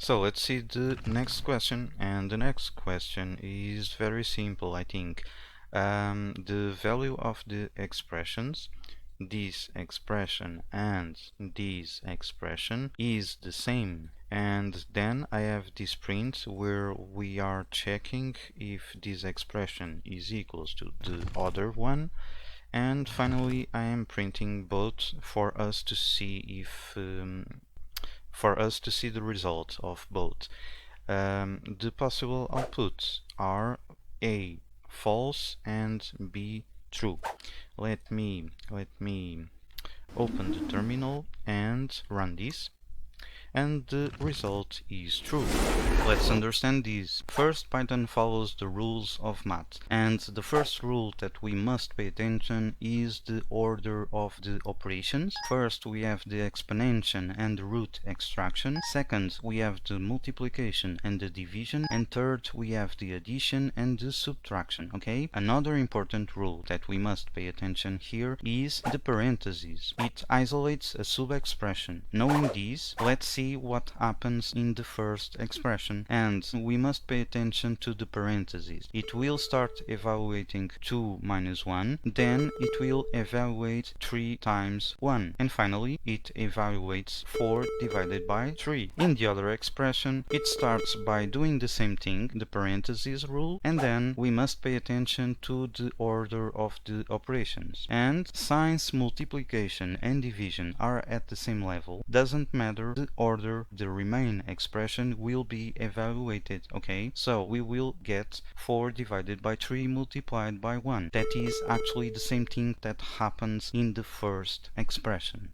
So let's see the next question, and the next question is very simple, I think. The value of the expressions, this expression and this expression, is the same. And then I have this print where we are checking if this expression is equals to the other one. And finally, I am printing both for us to see if the result of both. The possible outputs are A, false, and B, true. Let me open the terminal and run this, and the result is true. Let's understand this. First, Python follows the rules of math, and the first rule that we must pay attention is the order of the operations. First, we have the exponentiation and the root extraction. Second, we have the multiplication and the division. And third, we have the addition and the subtraction. Okay? Another important rule that we must pay attention here is the parentheses. It isolates a sub-expression. Knowing this, let's see what happens in the first expression, and we must pay attention to the parentheses. It will start evaluating 2 minus 1, then it will evaluate 3 times 1, and finally it evaluates 4 divided by 3. In the other expression, it starts by doing the same thing, the parentheses rule, and then we must pay attention to the order of the operations. And since multiplication and division are at the same level, doesn't matter the order the remaining expression will be evaluated. Okay, so we will get 4 divided by 3 multiplied by 1. That is actually the same thing that happens in the first expression.